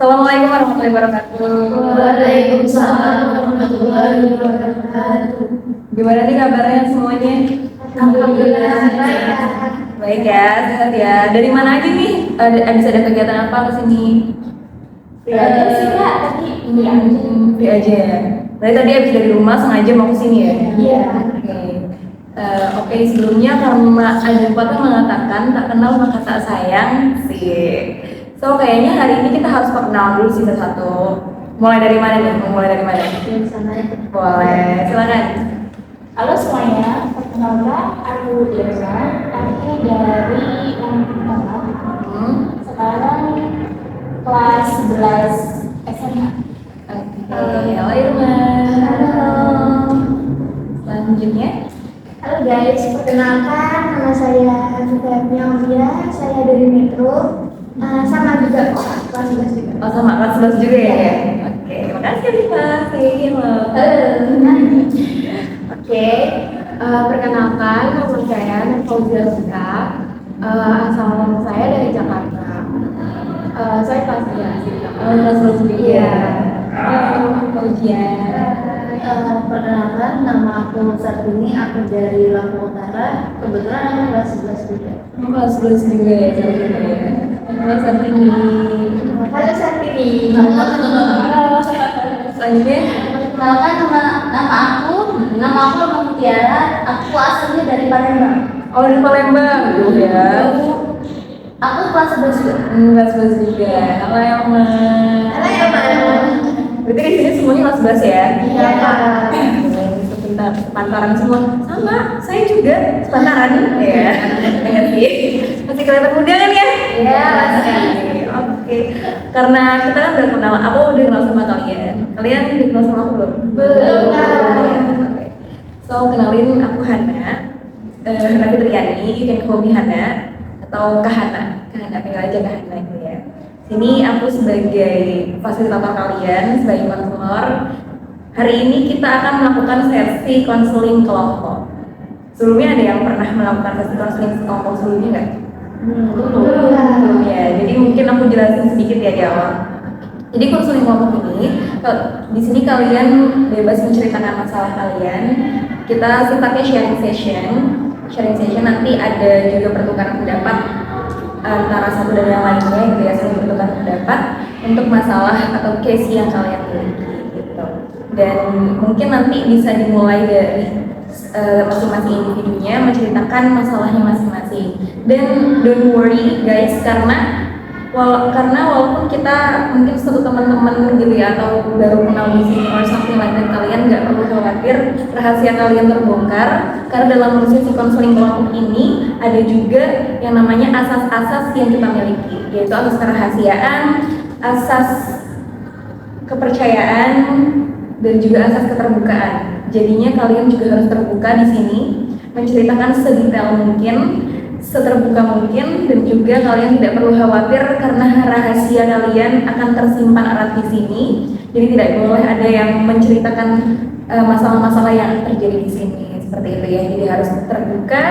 Assalamualaikum warahmatullahi wabarakatuh. Waalaikumsalam warahmatullahi wabarakatuh. Gimana nih kabarnya semuanya? Alhamdulillah baik. Baik ya, sehat ya. Dari mana aja nih? Habis ada kegiatan apa ke sini? Sih Kak, tadi ini aja. Free aja ya. Berarti tadi habis dari rumah sengaja mau ke sini ya? Iya. Oke, sebelumnya karena ada pepatah mengatakan tak kenal maka tak sayang sih. So kayaknya hari ini kita harus perkenalan dulu sih satu. Mulai dari mana nih? Mulai dari mana? Dari sana aja. Boleh, silakan. Halo semuanya, perkenalkan aku Irma. Aku dari Lampung. Sekarang kelas 11 SMA. Oke, halo Irma. Halo. Selanjutnya, Halo guys, perkenalkan nama saya Fitria Aulia. Saya dari Metro. Sama juga kok, kelas 11 juga. oh sama kelas 11 juga ya? Oke, terima kasih Rita. Halo. Oke, perkenalkan nama saya Fauzia Rizka. Asal saya dari Jakarta. Saya kelas 11. Kelas 11 juga. Iya. Halo, ujian. Perkenalkan nama aku Sartini, aku dari Lampung Utara. Kebetulan aku kelas 11 juga. Kelas 11 juga ya, Halo Sartini. Halo Sartini. Selanjutnya, Perkenalkan nama aku Nova Mutiara. Aku asalnya dari Palembang. oh dari Palembang dulu ya. Aku kelas 11 juga. Kelas 11 juga. Halo Elma. Halo ya Pak. Berarti di sini semuanya kelas 11 ya? Iya Pak. Sebentar, sepantaran semua. Sama, saya juga sepantaran. Iya. Ingat sih. Masih kelihatan muda kan ya? Iya, masih. Oke. Karena kita kan udah kenal, aku udah kenal sama kalian. Kalian udah kenal sama aku belum? Belum. Oke. So, kenalin aku Hana. Hana Fitriani, you can call me Hana atau Kahana. Kahana, panggil aja Kahana gitu ya. Sini aku sebagai fasilitator kalian, sebagai konselor. Hari ini kita akan melakukan sesi konseling kelompok. Sebelumnya ada yang pernah melakukan sesi konseling kelompok sebelumnya nggak? Belum ya. Jadi mungkin aku jelasin sedikit ya di awal. Jadi konseling kelompok ini, di sini kalian bebas menceritakan masalah kalian. Kita sifatnya sharing session. Sharing session nanti ada juga pertukaran pendapat antara satu dan yang lainnya gitu ya, saling bertukar pendapat untuk masalah atau case yang kalian miliki gitu. Dan mungkin nanti bisa dimulai dari masing-masing individunya menceritakan masalahnya masing-masing. Dan don't worry guys, karena walaupun kita mungkin satu teman-teman gitu ya atau baru kenal di sini or something like that, kalian nggak perlu khawatir rahasia kalian terbongkar, karena dalam sesi konseling kelompok ini ada juga yang namanya asas-asas yang kita miliki, yaitu asas kerahasiaan, asas kepercayaan, dan juga asas keterbukaan. Jadinya kalian juga harus terbuka di sini, menceritakan sedetail mungkin, seterbuka mungkin, dan juga kalian tidak perlu khawatir karena rahasia kalian akan tersimpan erat di sini. Jadi tidak boleh ada yang menceritakan masalah-masalah yang terjadi di sini seperti itu ya. Jadi harus terbuka,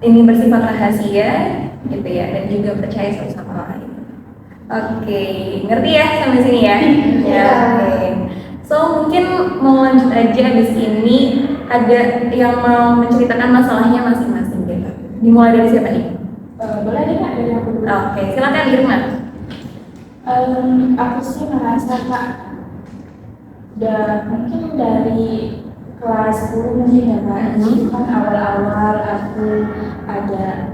ini bersifat rahasia gitu ya, dan juga percaya satu sama lain. Oke, ngerti ya sampai sini ya? Ya. Oke. So mungkin mau lanjut aja habis ini ada yang mau menceritakan masalahnya masing-masing gitu. Dimulai dari siapa nih? Boleh deh Kak, dari aku dulu. Oke, silakan Irma. Aku sih merasa Kak, mungkin dari kelas 10 mungkin ya Kak. Itu kan awal-awal aku ada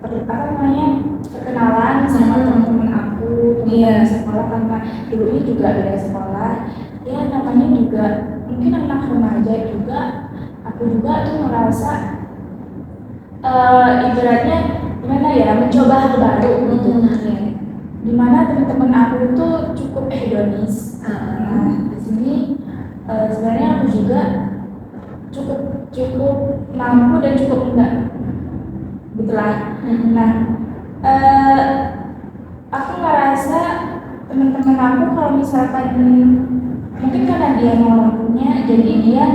perkenalan sama teman-teman aku, teman sekolah, karena dulunya juga beda sekolah. Ya namanya juga mungkin anak remaja juga. Aku juga tuh merasa ibaratnya gimana ya, mencoba hal baru gitu. Dimana teman-teman aku itu cukup hedonis. Nah, di sini sebenarnya aku juga cukup mampu dan cukup enggak, gitulah. Nah, aku ngerasa teman-teman aku kalau misalkan mungkin karena dia mau mampunya, jadi dia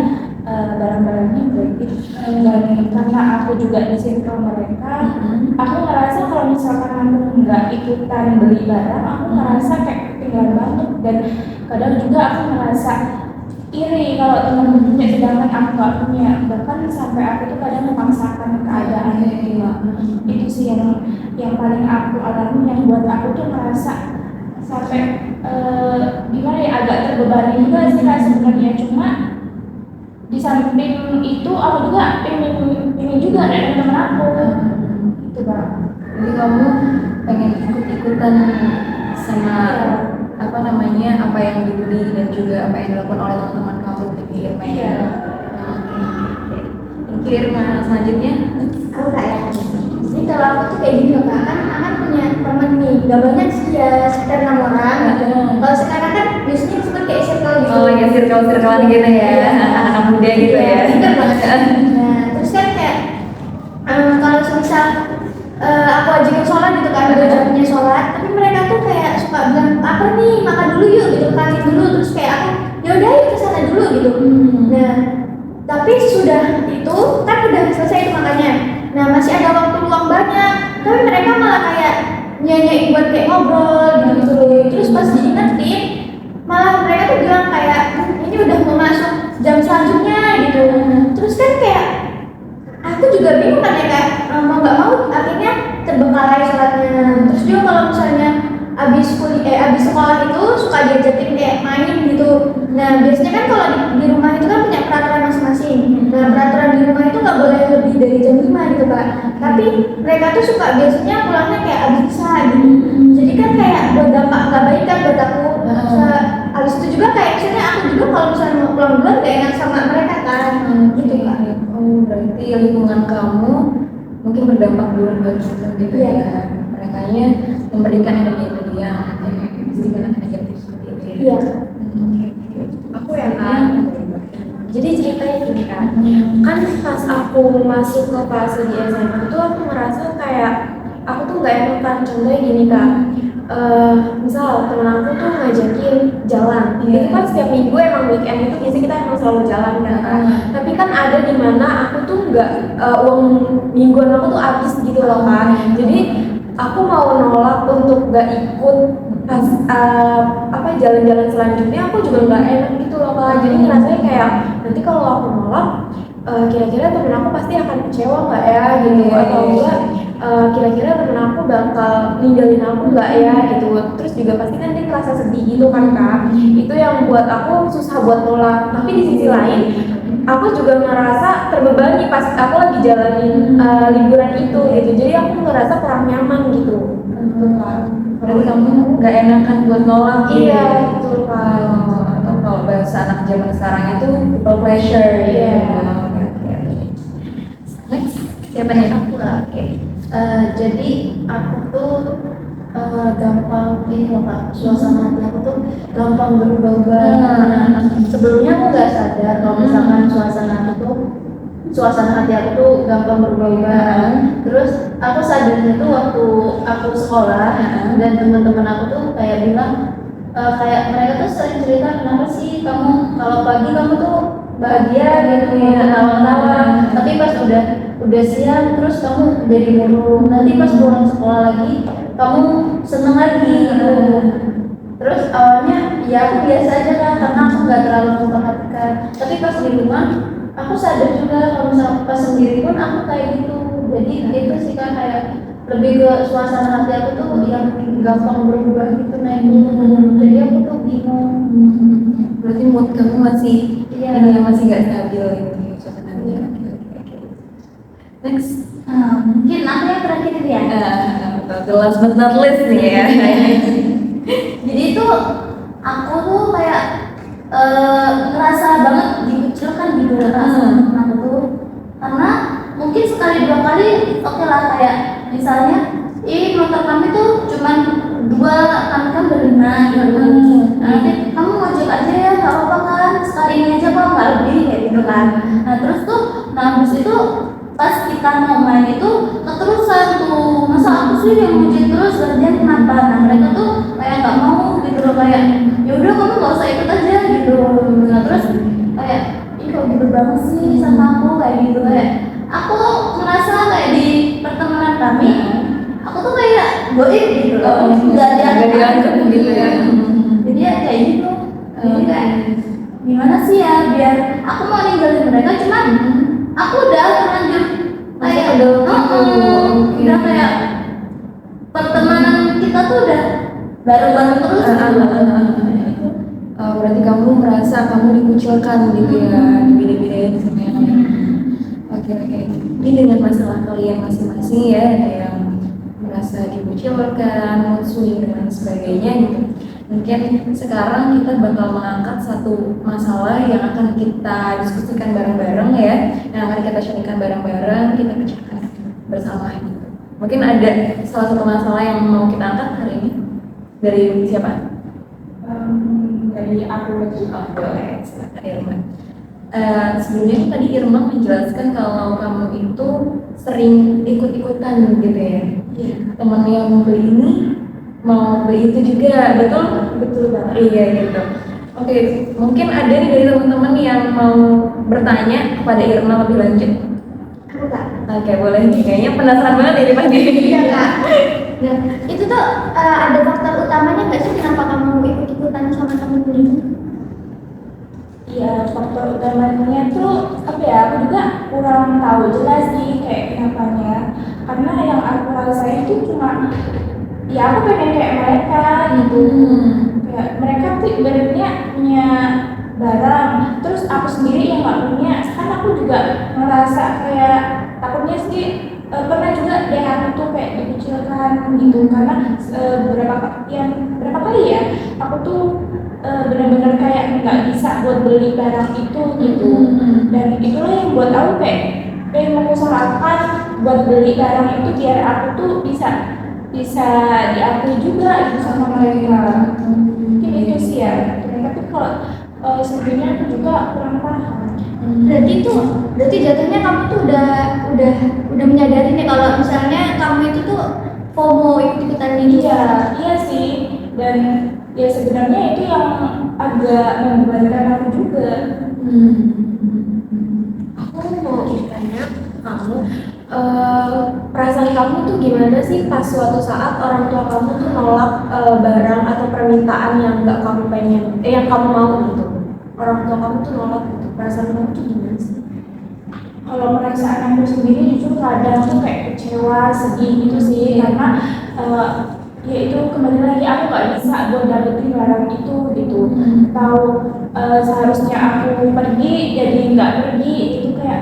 barang-barangnya branded. Dan karena aku juga di circle mereka, aku ngerasa kalau misalkan aku nggak ikutan beli barang, aku ngerasa kayak ketinggalan banget. Dan kadang juga aku ngerasa iri kalau temen punya sedangkan aku nggak punya. Bahkan sampai aku tuh kadang memaksakan keadaan gitu. Itu sih yang paling aku alami, yang buat aku tuh ngerasa sampai gimana ya, agak terbebani juga sih Kak sebenarnya. Cuma di samping itu aku juga pengen juga ada teman aku itu Kak. Jadi kamu pengen ikut-ikutan sama apa namanya, apa yang dibeli dan juga apa yang dilakukan oleh teman-teman kamu di Irma ya. Iya. Thank you Irma. Selanjutnya Aku Kak ya. Jadi kalau aku tuh kayak gini loh Kak, kan akan punya temen nih, gak banyak sih ya, sekitar 6 orang. Kalau sekarang kan biasanya disebut kayak circle gitu. oh ya, circle-circlean gitu ya, anak-anak muda gitu ya. Bener banget. Nah, terus kan kayak kalau semisal aku ajakin sholat gitu kan, udah jamnya sholat, tapi mereka tuh kayak suka bilang apa nih, makan dulu yuk gitu, kantin dulu. Terus kayak aku ya udah yuk kesana dulu gitu. Nah, tapi sudah itu kan udah selesai itu makannya. Nah, masih ada waktu luang banyak, tapi mereka malah kayak nyanyiin buat kayak ngobrol gitu. Terus pas diingetin, malah mereka tuh bilang kayak ini udah mau masuk jam selanjutnya gitu. Terus kan kayak aku juga bingung kan ya, kayak mau nggak mau akhirnya terbengkalai sholatnya. Terus juga kalau misalnya abis sekolah itu suka diajakin kayak main gitu. Nah biasanya kan kalau di rumah itu kan punya peraturan masing-masing. Nah peraturan di rumah itu nggak boleh lebih dari jam 5 gitu Kak. Tapi mereka tuh suka biasanya pulangnya kayak abis isa gitu. Jadi kan kayak berdampak nggak baik kan buat aku. Abis itu juga kayak misalnya aku juga kalau misalnya mau pulang duluan gak enak sama mereka kan. Gitu Kak. Oh, berarti lingkungan kamu mungkin berdampak duluan buat kita gitu Iya. ya. Merekanya memberikan energi yang dengan negatif seperti itu. Iya. Aku ya Kak. Jadi ceritanya gini kan pas aku masuk ke fase di SMA tuh aku ngerasa kayak aku tuh nggak enakan. Contohnya gini Kak, misal temen aku tuh ngajakin jalan, itu kan setiap minggu emang weekend itu biasanya kita emang selalu jalan kan Kak. Tapi kan ada di mana aku tuh nggak uang mingguan aku tuh habis gitu loh kan. Jadi aku mau nolak untuk nggak ikut pas jalan-jalan selanjutnya, aku juga nggak enak gitu loh Kak. Jadi rasanya kayak nanti kalau aku nolak kira-kira temen aku pasti akan kecewa nggak ya gitu, atau enggak kira-kira temen aku bakal ninggalin aku nggak ya gitu. Terus juga pasti kan dia merasa sedih gitu kan Kak. Itu yang buat aku susah buat nolak. Tapi di sisi lain aku juga ngerasa terbebani pas aku lagi jalanin liburan itu gitu. Jadi aku ngerasa kurang nyaman gitu. Berarti kamu nggak enakan buat nolak gitu. Iya, betul Kak. Atau kalau bahasa anak zaman sekarang itu people pleasure. Iya. Oke. Next, siapa nih? Aku lah. Oke. Jadi aku tuh gampang ini loh Kak, suasana hati aku tuh gampang berubah-ubah. Sebelumnya aku nggak sadar kalau misalkan suasana hati aku tuh gampang berubah-ubah. Terus aku sadarnya tuh waktu aku sekolah dan teman-teman aku tuh kayak bilang kayak mereka tuh sering cerita, kenapa sih kamu kalau pagi kamu tuh bahagia gitu ya, ketawa-tawa, tapi pas udah siang terus kamu jadi murung, nanti pas pulang sekolah lagi kamu seneng lagi gitu. Terus awalnya ya aku biasa aja kan, karena aku nggak terlalu memperhatikan. Tapi pas di rumah aku sadar juga kalau misalnya pas sendiri pun aku kayak gitu. Jadi itu sih kan kayak lebih ke suasana hati aku tuh yang gampang berubah gitu naik turun. Jadi aku tuh bingung. Berarti mood kamu masih masih nggak stabil gitu suasananya. Next. Mungkin aku yang terakhir itu ya. The last but not least nih ya. Jadi itu aku tuh kayak ngerasa banget dikucilkan gitu teman aku tuh, karena mungkin sekali dua kali oke lah, kayak misalnya motor kami tuh cuman 2, kami kan berlima gitu. Nanti kamu ngojek aja ya, nggak apa-apa kan, sekali ini aja kok, nggak lebih kayak gitu kan. Nah terus tuh habis itu pas kita mau main itu keterusan tuh, masa aku sih yang ngojek terus, gantian kenapa? Nah mereka tuh kayak nggak mau gitu loh, kayak ya udah kamu nggak usah ikut aja gitu. Nah terus kayak kok gitu banget banget sih sama aku kayak gitu kayak aku merasa kayak di pertemanan kami aku tuh kayak goib gitu loh, nggak dianggap gitu ya. jadi ya kayak gitu. Jadi kayak gimana sih ya biar aku mau ninggalin mereka cuman aku udah terlanjur kayak udah kayak pertemanan kita tuh udah bareng-bareng terus gitu. Berarti kamu merasa kamu dikucilkan gitu ya, dibeda-bedain sama yang lain. Oke. Ini dengan masalah kalian masing-masing ya, ada yang merasa dikucilkan, mood swing dan sebagainya gitu. Mungkin sekarang kita bakal mengangkat satu masalah yang akan kita diskusikan bareng-bareng ya, yang akan kita sharingkan bareng-bareng, kita pecahkan bersama gitu. Mungkin ada salah satu masalah yang mau kita angkat hari ini dari siapa? Dari aku lagi. Boleh, silakan Irman. Sebelumnya tadi Irman menjelaskan kalau kamu itu sering ikut-ikutan gitu ya. Iya. Teman yang mau beli ini mau beli itu juga, betul banget. Iya gitu. Oke, mungkin ada nih dari teman-teman yang mau bertanya kepada Irma lebih lanjut. Oke, boleh nih. Kayaknya penasaran banget ini pagi. Iya kak. Nah, itu tuh ada faktor utamanya nggak sih kenapa kamu ikut-ikutan sama temen ini? Iya, faktor utamanya tuh apa ya? Aku juga kurang tahu jelas sih kayak kenapanya. Karena yang aku rasain tuh cuma ya aku pengen kayak mereka gitu. Kayak mereka tuh ibaratnya punya barang, terus aku sendiri yang nggak punya. Kan aku juga merasa kayak takutnya sih pernah juga deh aku tuh kayak dikucilkan gitu karena berapa kali ya aku tuh benar-benar kayak nggak bisa buat beli barang itu gitu. Dan itulah yang buat aku kayak pengen mengusahakan buat beli barang itu biar aku tuh bisa diakui juga gitu sama mereka. Mungkin itu sih ya. Tapi kalau sebenarnya aku juga kurang paham. Berarti jatuhnya kamu tuh udah menyadari nih kalau misalnya kamu itu tuh FOMO ikut-ikutan ini. Iya sih. Dan ya sebenarnya itu yang agak membebankan aku juga. Aku mau bertanya kamu, perasaan kamu tuh gimana sih pas suatu saat orang tua kamu tuh nolak barang atau permintaan yang nggak kamu pengen, yang kamu mau gitu. Orang tua kamu tuh nolak gitu. Perasaan kamu tuh gimana sih? Kalau perasaan aku sendiri jujur kadang tuh kayak kecewa, sedih gitu sih karena ya itu kembali lagi aku nggak bisa buat dapetin barang itu gitu. Tahu seharusnya aku pergi jadi nggak pergi itu kayak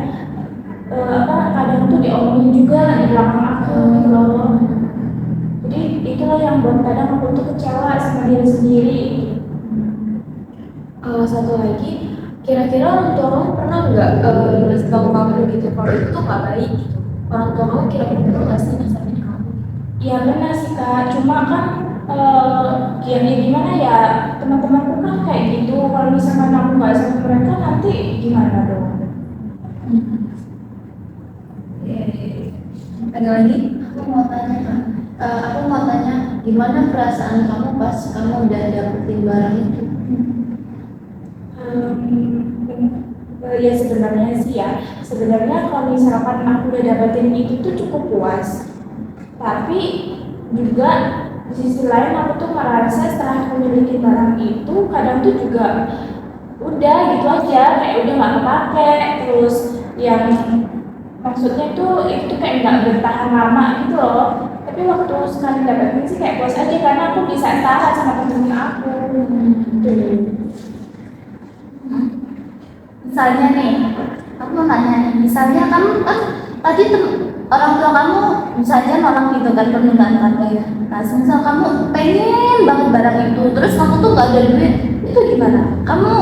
kadang tuh diomongin juga di belakang aku gitu loh. Jadi itulah yang buat kadang aku tuh kecewa sama diri sendiri. Satu lagi, kira-kira orang tua kamu pernah nggak ngasih tahu kamu gitu kalau itu tuh nggak baik gitu? Orang tua kamu kira-kira pernah nggak sih nasehatin kamu? Ya benar sih kak, cuma kan ya gimana ya teman-temanku kan kayak gitu. Kalau misalkan aku nggak sama mereka nanti gimana dong? Ada lagi? Aku mau tanya gimana perasaan kamu pas kamu udah dapetin barang itu? Ya sebenarnya kalau misalkan aku udah dapetin itu tuh cukup puas. Tapi juga di sisi lain aku tuh merasa setelah aku memiliki barang itu kadang tuh juga udah gitu aja kayak udah nggak kepake, terus yang maksudnya tuh itu tuh kayak nggak bertahan lama gitu loh. Tapi waktu sekali dapetin sih kayak puas aja karena aku bisa tahan sama temen aku. Misalnya nih, aku mau nanya nih, misalnya kamu kan tadi orang tua kamu misalnya nolak gitu kan permintaan kamu ya. Nah, misal kamu pengen banget barang itu, terus kamu tuh nggak ada duit, itu gimana? Kamu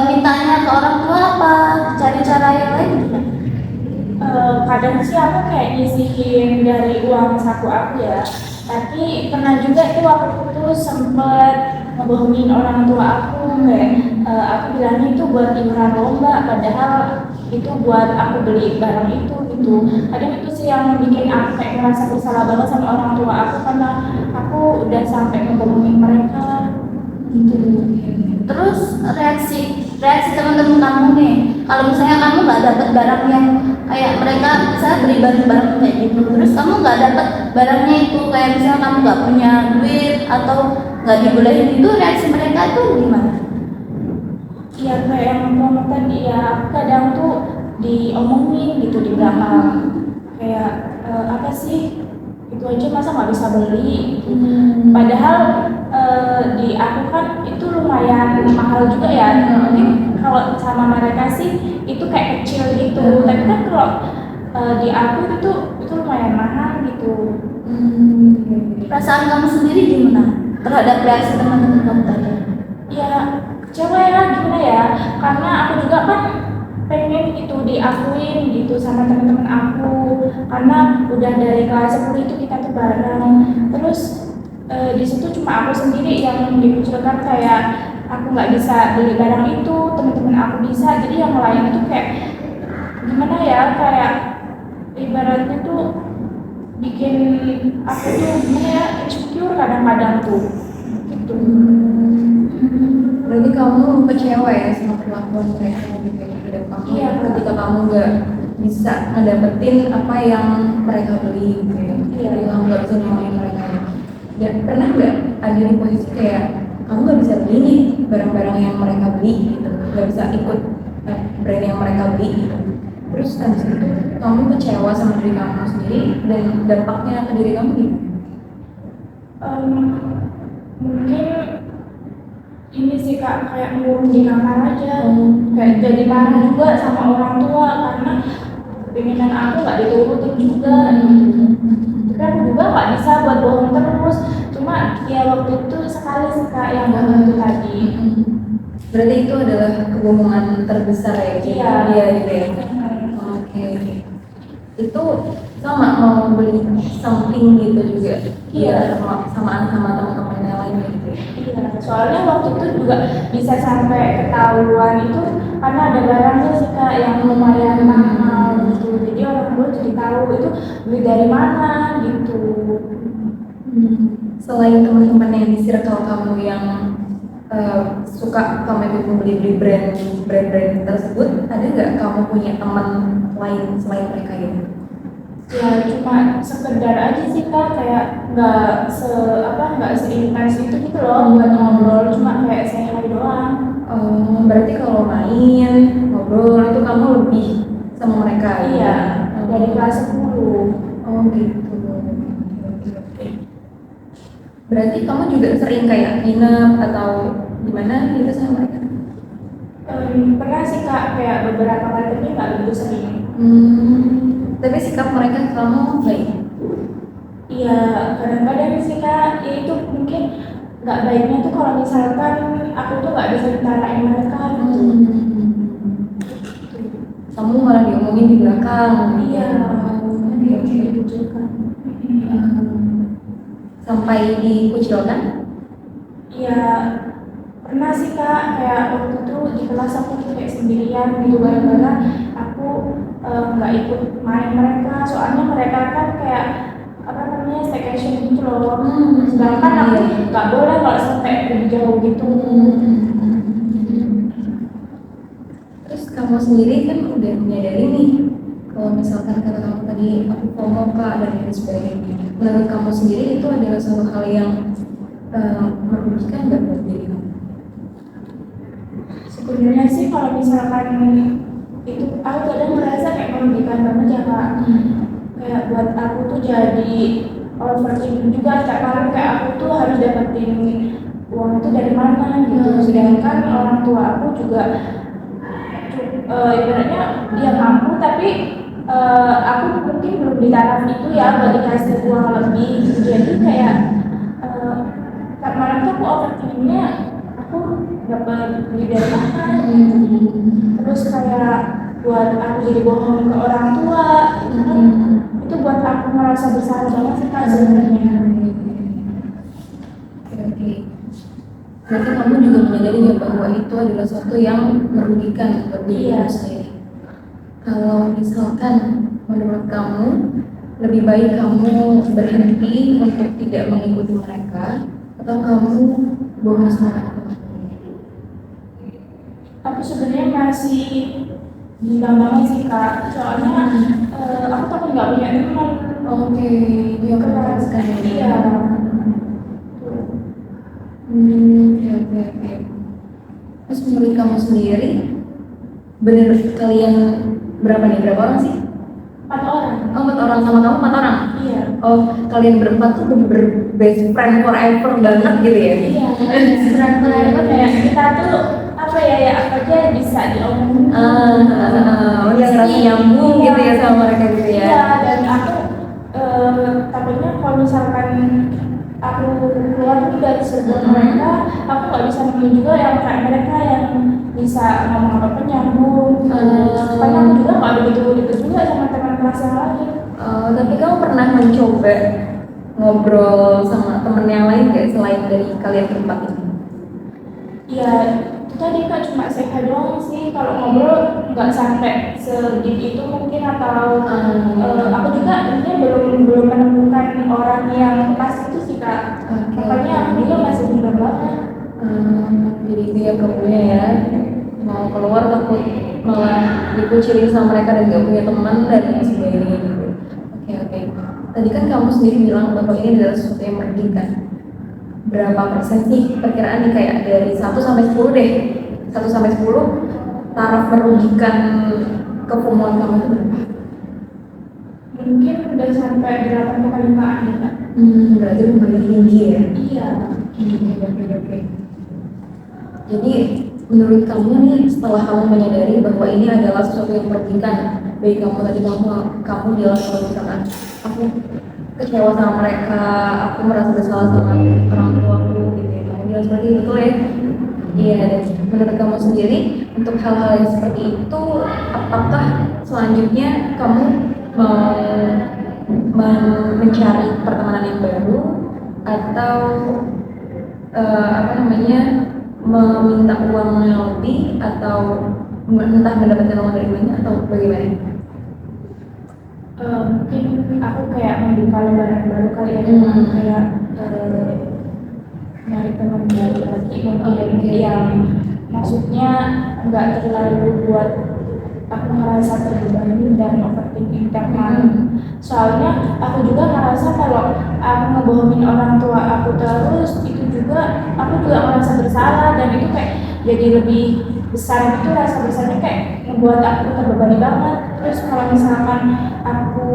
mintanya ke orang tua apa cari cara yang lain gimana? Kadang sih aku kayak nyisihin dari uang saku aku ya. Tapi pernah juga itu aku tuh sempet ngebohongin orang tua aku kayak aku bilangnya itu buat iuran lomba padahal itu buat aku beli barang itu gitu. Kadang itu sih yang bikin aku kayak merasa bersalah banget sama orang tua aku karena aku udah sampai ngebohongin mereka gitu. Terus reaksi teman-teman kamu nih, kalau misalnya kamu nggak dapat barang yang kayak mereka misalnya beli barang-barang kayak gitu, terus kamu nggak dapat barangnya itu, kayak misalnya kamu nggak punya duit atau nggak dibolehin, itu reaksi mereka tuh gimana? Iya kayak yang ngomong tadi ya, kadang tuh diomongin gitu di belakang kayak apa sih itu aja masa nggak bisa beli gitu. Padahal di aku kan itu lumayan mahal juga ya. Mungkin kalau sama mereka sih itu kayak kecil gitu, tapi kan kalau di aku itu lumayan mahal gitu. Perasaan kamu sendiri gimana terhadap reaksi teman-teman kamu tadi? Ya kecewa ya, gimana ya, karena aku juga kan pengen gitu diakuin gitu sama teman-teman aku, karena udah dari kelas 10 itu kita tuh bareng, terus di situ cuma aku sendiri yang dikucilkan, kayak aku nggak bisa beli barang itu, teman-teman aku bisa, jadi yang lain itu kayak gimana ya, kayak ibaratnya tuh bikin aku tuh gimana ya, insecure kadang-kadang tuh gitu. Berarti kamu kecewa ya sama perlakuan mereka gitu ya terhadap kamu. Iya. Ketika kamu nggak bisa ngedapetin apa yang mereka beli gitu ya. Iya. Jadi kamu nggak bisa nyamain mereka. Dan pernah nggak ada di posisi kayak kamu nggak bisa beli nih barang-barang yang mereka beli gitu, nggak bisa ikut brand yang mereka beli gitu. Terus habis itu kamu kecewa sama diri kamu sendiri dan dampaknya ke diri kamu gimana? Mungkin ini sih Kak, kayak ngurung di kamar aja, kayak jadi marah juga sama orang tua karena keinginan aku nggak diturutin juga gitu. Tapi aku juga nggak bisa buat bohong terus, cuma ya waktu itu sekali sih Kak yang bohong itu tadi. Berarti itu adalah kebohongan terbesar ya? Iya. Iya gitu ya. Oke. Itu sama mau beli something gitu juga? Iya. Samaan sama teman-teman yang lainnya gitu ya? Iya, soalnya waktu itu juga bisa sampai ketahuan itu karena ada barangnya sih Kak yang lumayan mahal gitu. Jadi orang tua jadi tahu itu beli dari mana gitu. Selain teman-teman yang di circle kamu yang suka kamu ikut membeli brand tersebut, ada nggak kamu punya teman lain selain mereka ini? Ya cuma sekedar aja sih Kak, kayak nggak seintens itu gitu loh buat ngobrol, cuma kayak say hi doang. Berarti kalau main ngobrol itu kamu lebih sama mereka? Iya, ya? dari kelas 10. Oh gitu. Oke. Berarti kamu juga sering kayak nginep atau gimana gitu sama mereka? Pernah sih Kak, kayak beberapa kali tapi nggak begitu sering. Tapi sikap mereka ke kamu baik? Iya, kadang-kadang sih Kak, ya itu mungkin nggak baiknya tuh kalau misalkan aku tuh nggak bisa ditarain mereka gitu. Kamu malah diomongin di belakang? Iya, Oke. dikucilkan. Sampai dikucilkan? Iya, pernah sih Kak, kayak waktu itu di kelas aku tuh kayak sendirian gitu gara-gara aku nggak ikut main mereka, soalnya mereka kan kayak apa namanya staycation gitu loh. Sedangkan aku nggak boleh kalau sampai lebih jauh gitu. Terus kamu sendiri kan udah menyadari nih kalau misalkan kata kamu tadi aku FOMO Kak dan lain sebagainya. Menurut kamu sendiri itu adalah suatu hal yang merugikan nggak buat diri kamu? Sebenarnya sih kalau misalkan itu aku kadang merasa kayak merugikan banget ya Kak. Kayak buat aku tuh jadi overthinking juga, kayak malam kayak aku tuh harus dapetin uang itu dari mana gitu. Sedangkan orang tua aku juga ibaratnya dia mampu tapi aku mungkin belum di taraf itu ya buat dikasih uang lebih gitu. Jadi kayak malam tuh aku overthinkingnya aku dapat duit dari mana terus kayak buat aku jadi bohong ke orang tua itu buat aku merasa bersalah banget sih Kak sebenarnya. Oke. Berarti kamu juga menyadari ya bahwa itu adalah sesuatu yang merugikan buat diri Iya. kamu sendiri. Kalau misalkan menurut kamu lebih baik kamu berhenti untuk tidak mengikuti mereka atau kamu bohong sama mereka? Aku sebenarnya masih bimbang banget sih kak, soalnya aku takut nggak punya teman. Oke, dia keras kan ya. Iya. Oke, oke, oke. Terus menurut kamu sendiri, bener kalian berapa nih? Berapa orang sih? 4 orang. Oh, 4 orang, sama kamu 4 orang? Iya. Oh, kalian berempat tuh bener best friend forever banget gitu ya? Iya. Benar kayak kita tuh apa ya apa aja bisa diomongin. Udah ngerasa nyambung gitu ya sama mereka gitu ya? Iya, dan aku takutnya kalau misalkan aku keluar tuh dari circle mereka, aku nggak bisa nemuin juga yang kayak mereka yang bisa ngomong apa nyambung. Karena aku juga nggak begitu deket juga sama teman kelas yang lain. Tapi kamu pernah mencoba ngobrol sama temen yang lain gak selain dari kalian berempat ini? Iya, itu tadi kak cuma say hi doang sih. Kalau ngobrol nggak sampai sedeep itu mungkin, atau aku juga ini belum menemukan orang yang pas itu sih kak. Makanya aku juga masih bingung banget. Jadi itu ya problemnya ya, mau keluar takut malah dikucilin sama mereka dan gak punya teman dan lain sebagainya gitu. Oke. Tadi kan kamu sendiri bilang bahwa ini adalah sesuatu yang merugikan. Berapa persen sih perkiraan nih, kayak dari 1 sampai 10 deh, 1 sampai 10 taraf merugikan kepemuan kamu itu berapa? Mungkin udah sampai 8 kali lipat ya kak. Berarti lumayan tinggi ya. Iya. Oke. Jadi menurut kamu nih, setelah kamu menyadari bahwa ini adalah sesuatu yang merugikan bagi kamu, tadi kamu bilang kalau misalkan aku kecewa sama mereka, aku merasa bersalah sama orang tua aku gitu ya, kamu bilang seperti itu, betul ya? Iya, dan menurut kamu sendiri untuk hal-hal yang seperti itu, apakah selanjutnya kamu mau mencari pertemanan yang baru atau meminta uang yang lebih, atau entah mendapatkan uang dari mana atau bagaimana? Mungkin aku kayak membuka lembaran baru kali ya, kayak nyari teman baru lagi mungkin yang maksudnya nggak terlalu buat aku ngerasa terbebani dan overthinking tiap malam. Soalnya aku juga ngerasa kalau aku ngebohongin orang tua aku terus, itu juga aku juga merasa bersalah, dan itu kayak jadi lebih besar gitu, rasa besarnya kayak membuat aku terbebani banget. Terus kalau misalkan aku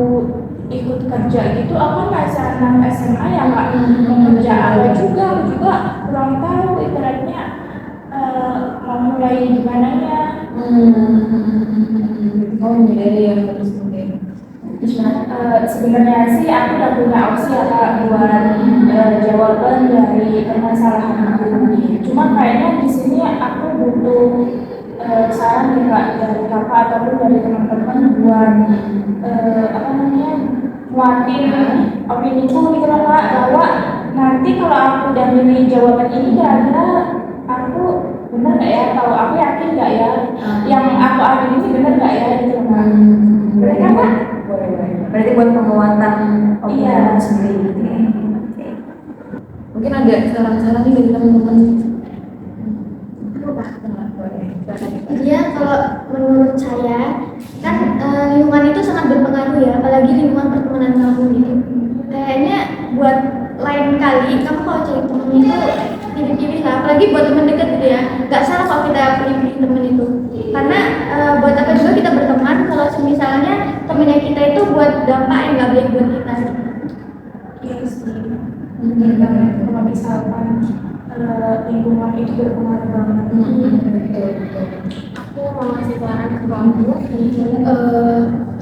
ikut kerja gitu, aku masih anak SMA ya kak, mau kerja apa juga, aku juga kurang tahu ibaratnya mau mulai gimana ya. Oh, menyadari yang harus mungkin. Sebenarnya sih aku udah punya opsi ya kak buat jawaban dari permasalahan aku. Cuma kayaknya di sini aku butuh saran nih kak dari kakak ataupun dari teman-teman buat nguatin opiniku gitu loh kak, bahwa nanti kalau aku udah milih jawaban ini kira-kira aku bener nggak ya, atau aku yakin nggak ya yang aku ambil ini bener nggak ya gitu loh kak. Bener kan kak? Berarti buat penguatan opini Iya. sendiri gitu ya. Oke. Mungkin ada saran-saran nih dari teman-teman. Iya, kalau menurut saya kan lingkungan itu sangat berpengaruh ya, apalagi lingkungan pertemanan kamu gitu. Kayaknya buat lain kali kamu kalau cari temen itu pilih-pilih lah, apalagi buat teman dekat gitu ya. Gak salah kalau kita pilih-pilih temen itu, karena buat apa juga kita berteman kalau misalnya temennya kita itu buat dampak yang gak baik buat kita. Iya sih. Bener banget kalau misalkan lingkungan itu berpengaruh banget. Aku mau ngasih saran ke kamu.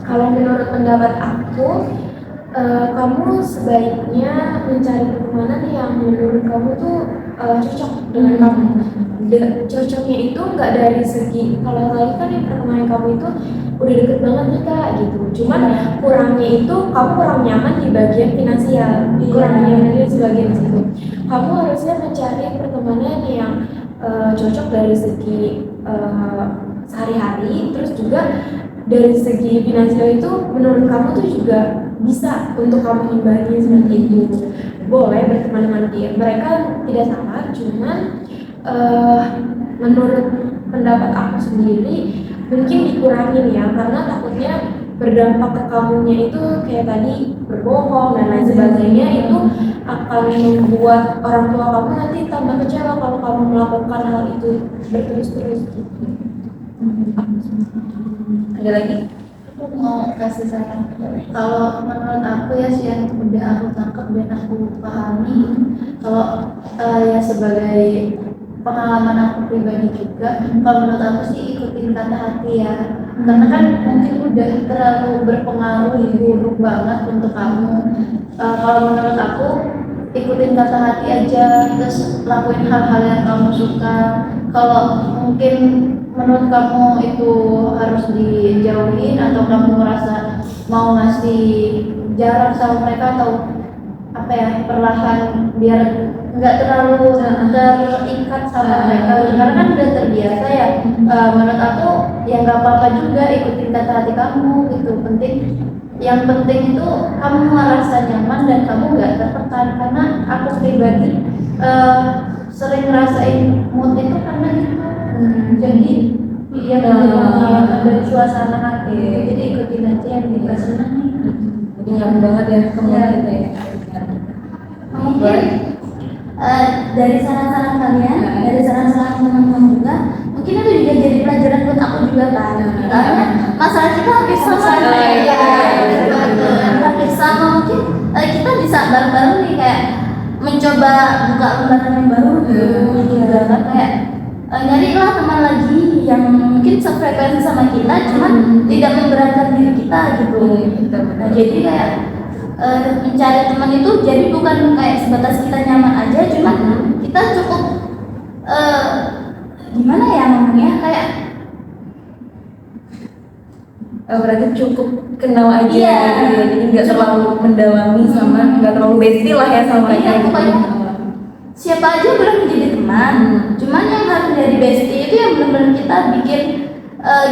Kalau menurut pendapat aku, kamu sebaiknya mencari pertemanan yang menurut kamu tuh cocok dengan kamu. Cocoknya itu nggak dari segi, kalau tadi kan yang pertemanan kamu itu udah deket banget nih kak gitu. Cuman kurangnya itu kamu kurang nyaman di bagian finansial, kurang nyaman di bagian situ. Kamu harusnya mencari pertemanan yang cocok dari segi sehari-hari, terus juga dari segi finansial itu menurut kamu tuh juga bisa untuk kamu imbangi seperti itu. Boleh berteman dengan dia, mereka tidak salah, cuman menurut pendapat aku sendiri mungkin dikurangin ya, karena takutnya berdampak ke kamunya itu kayak tadi berbohong dan lain sebagainya, itu akan membuat orang tua kamu nanti tambah kecewa kalau kamu melakukan hal itu berterus-terus gitu. Ada lagi? Aku mau kasih saran. Kalau menurut aku ya sih yang udah aku tangkap dan aku pahami, kalau ya sebagai pengalaman aku pribadi juga, kalau menurut aku sih ikutin kata hati ya, karena kan mungkin udah terlalu berpengaruh buruk banget untuk kamu. Kalau menurut aku ikutin kata hati aja, terus lakuin hal-hal yang kamu suka. Kalau mungkin menurut kamu itu harus dijauhin atau kamu merasa mau ngasih jarak sama mereka atau apa ya, perlahan biar nggak terlalu terikat sama mereka, karena kan udah terbiasa ya. Menurut aku ya nggak apa-apa juga ikutin kata hati kamu gitu. Yang penting itu kamu merasa nyaman dan kamu nggak tertekan, karena aku pribadi sering ngerasain mood itu karena gitu. Jadi ya dari suasana hati, jadi ikutin aja yang kita senangi. Jadi nyaman banget ya kamu kita ya. Mungkin dari saran-saran kalian, dari saran-saran teman-teman juga, mungkin itu juga jadi pelajaran buat aku juga kan. Karena masalah kita hampir sama, hampir sama. Mungkin kita bisa bareng-bareng nih kayak mencoba buka lembaran yang baru juga kan, kayak nyarilah teman lagi yang mungkin sefrekuensi sama kita, cuman tidak memberatkan diri kita gitu. Nah, jadi kayak mencari teman itu jadi bukan kayak sebatas kita nyaman aja, cuman kita cukup gimana ya ngomongnya, kayak berarti cukup kenal aja Iya. gitu ya. Jadi nggak terlalu mendalami sama nggak terlalu bestie lah ya sama Iya, mereka. pokoknya siapa aja boleh menjadi teman, cuman yang harus jadi bestie itu yang benar-benar kita bikin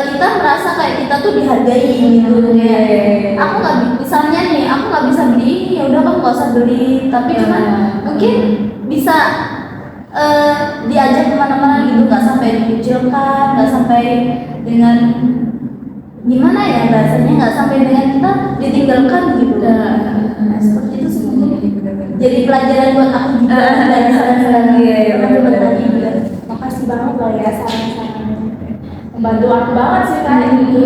kita merasa kayak kita tuh dihargai gitu. Kayak aku nggak misalnya nih, aku nggak bisa beli, ya udah kamu nggak usah beli, tapi cuman mungkin bisa diajak kemana-mana gitu, nggak sampai dikucilkan, nggak sampai dengan gimana ya bahasanya, nggak sampai dengan kita ditinggalkan gitu. Nah, seperti itu sih mungkin. Jadi pelajaran buat aku juga dari saran-saran teman-teman tadi juga. Makasih banget loh ya saran-sarannya, membantu aku banget sih kan gitu.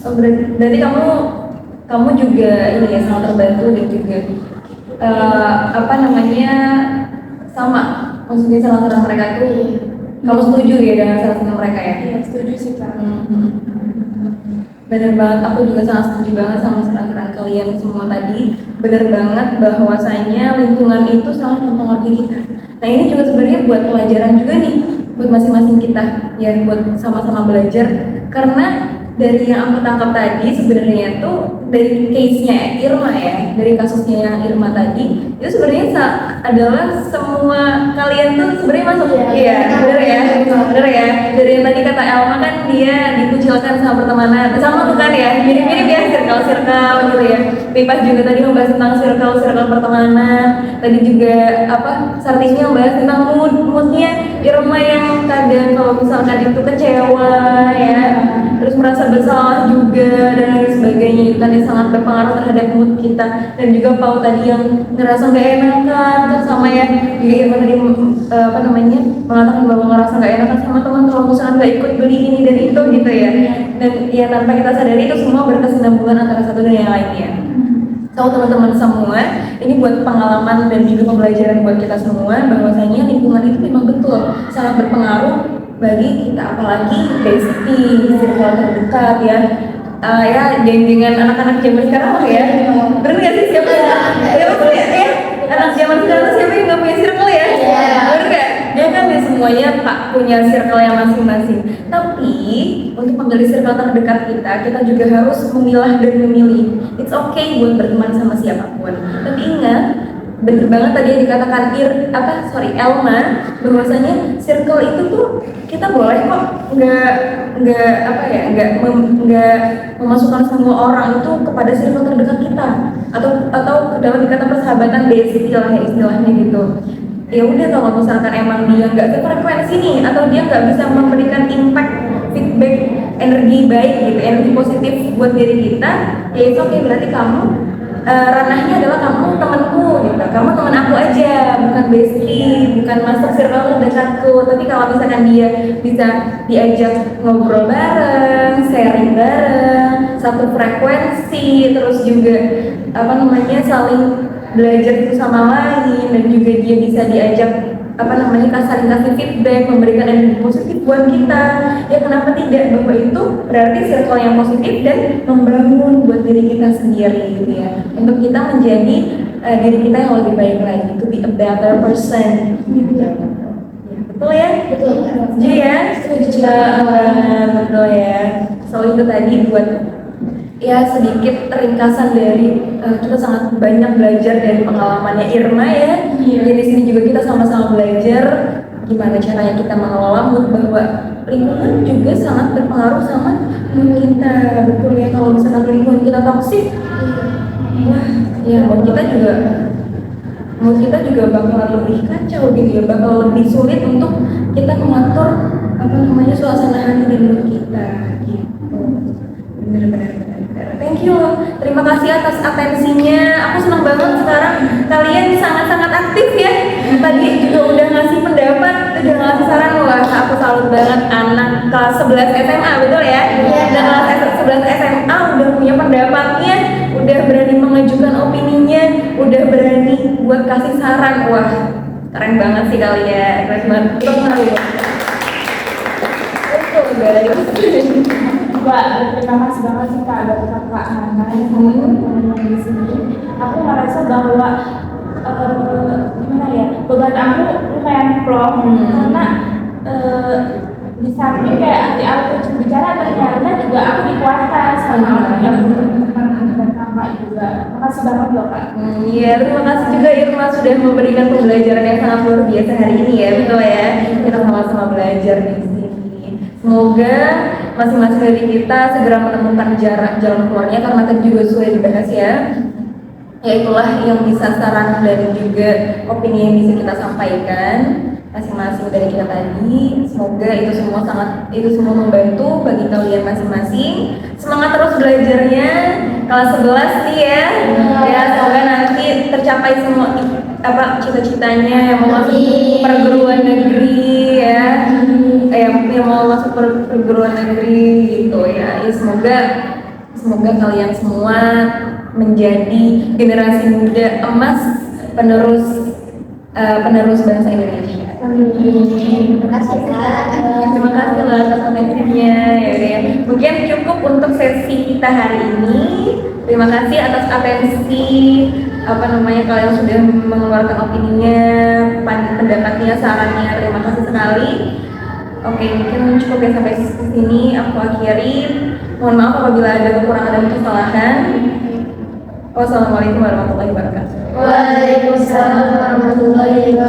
Oh, berarti kamu juga ini ya sangat terbantu dan juga apa namanya sama, maksudnya saran-saran mereka tuh kamu setuju ya dengan saran-saran mereka ya? Iya, setuju sih Kak. Bener banget, aku juga sangat setuju banget sama saran-saran kalian semua tadi. Bener banget bahwasanya lingkungan itu sangat mempengaruhi kita. Nah ini juga sebenarnya buat pelajaran juga nih buat masing-masing kita ya, buat sama-sama belajar. Karena dari yang aku tangkap tadi sebenarnya tuh dari case-nya Irma ya, dari kasusnya yang Irma tadi itu sebenarnya adalah semua kalian tuh sebenarnya masuk iya bener ya. Dari yang tadi kata Elma kan dia dikucilkan sama pertemanan, sama tuh kan ya, mirip-mirip ya circle gitu ya. Pipas juga tadi membahas tentang circle pertemanan, tadi juga apa Sartisnya membahas tentang moodnya Irma yang kadang kalau misalkan itu kecewa ya, terus merasa bersalah juga dan lain sebagainya, itu kan yang sangat berpengaruh terhadap mood kita. Dan juga Pau tadi yang ngerasa nggak enakan kan sama ya, juga Irma tadi apa namanya mengatakan bahwa ngerasa nggak enakan sama teman kalau misalkan nggak ikut beli ini dan itu gitu ya. Dan ya tanpa kita sadari itu semua berkesinambungan antara satu dan yang lainnya. So teman-teman semua, ini buat pengalaman dan juga pembelajaran buat kita semua bahwasanya lingkungan itu memang betul sangat berpengaruh bagi kita, apalagi bestie, circle terdekat ya. Ya dengan anak-anak zaman sekarang lah ya. Bener nggak sih siapa ya anak zaman sekarang siapa yang nggak punya circle ya? Bener nggak? Ya kan ya semuanya Pak punya circle yang masing-masing. Tapi untuk memilih circle terdekat kita juga harus memilah dan memilih. It's okay buat berteman sama siapapun. Tapi ingat, bener banget tadi yang dikatakan Elma, bahwasanya circle itu tuh kita boleh kok nggak memasukkan semua orang itu kepada circle terdekat kita atau dalam dikata persahabatan bestie lah ya istilahnya gitu. Ya udah kalau misalkan emang dia nggak sefrekuensi nih atau dia nggak bisa memberikan impact feedback energi baik gitu, energi positif buat diri kita, ya itu oke, berarti kamu ranahnya adalah kamu temanku gitu, kamu teman aku aja, bukan bestie, bukan masuk circle terdekatku. Tapi kalau misalkan dia bisa diajak ngobrol bareng, sharing bareng, satu frekuensi, terus juga apa namanya saling belajar itu sama lain, dan juga dia bisa diajak apa namanya saling kasih feedback, memberikan energi positif buat kita, ya kenapa tidak? Bahwa itu berarti circle yang positif dan membangun buat diri kita sendiri gitu ya, untuk kita menjadi diri kita yang lebih baik lagi, to be a better person gitu ya. Betul ya? Betul. Setuju ya? Setuju banget, betul ya. So itu tadi buat ya sedikit ringkasan dari kita sangat banyak belajar dari pengalamannya Irma ya. Jadi di sini juga kita sama-sama belajar gimana caranya kita mengelola mood, bahwa lingkungan juga sangat berpengaruh sama mood kita. Betul ya, kalau misalkan lingkungan kita toksik, wah ya mood kita juga bakalan lebih kacau gitu ya, bakal lebih sulit untuk kita mengatur apa namanya suasana hati dan mood kita gitu. Benar-benar. Thank you loh. Terima kasih atas atensinya. Aku senang banget sekarang kalian sangat-sangat aktif ya. Tadi juga udah ngasih pendapat, udah ngasih saran. Wah, aku salut banget anak kelas 11 SMA, betul ya? Iya. Dan kelas 11 SMA udah punya pendapatnya, udah berani mengajukan opininya, udah berani buat kasih saran. Wah, keren banget sih kalian. Keren banget. Betul guys. Mbak, terima kasih banget sih Kak, buat Kak Hana yang ngomong di sini. Aku merasa bahwa gimana ya, beban aku lumayan plong karena di samping kayak hati aku bicara, ternyata juga aku dikuatkan sama orang yang dan Kakak juga. Makasih banget loh Kak. Iya, terima kasih juga Irma sudah memberikan pembelajaran yang sangat luar biasa hari ini ya, betul ya. Kita sama-sama belajar di sini. Semoga masing-masing dari kita segera menemukan jalan keluarnya, karena tadi juga sudah dibahas ya. Ya itulah yang bisa saran dan juga opini yang bisa kita sampaikan masing-masing dari kita tadi. Semoga itu semua membantu bagi kalian masing-masing. Semangat terus belajarnya kelas 11 nih ya. Ya semoga nanti tercapai semua cita-citanya, yang mau masuk perguruan negeri ya. Yang mau masuk perguruan negeri gitu ya. Semoga kalian semua menjadi generasi muda emas penerus bangsa Indonesia. Terima kasih Kak. Terima kasih lah atas atensinya. Ya. Mungkin cukup untuk sesi kita hari ini. Terima kasih atas atensi kalian sudah mengeluarkan opininya, pendapatnya, sarannya. Terima kasih sekali. Oke, mungkin cukup ya sampai sini aku akhiri. Mohon maaf apabila ada kekurangan dan kesalahan. Wassalamualaikum warahmatullahi wabarakatuh. Waalaikumsalam warahmatullahi wabarakatuh.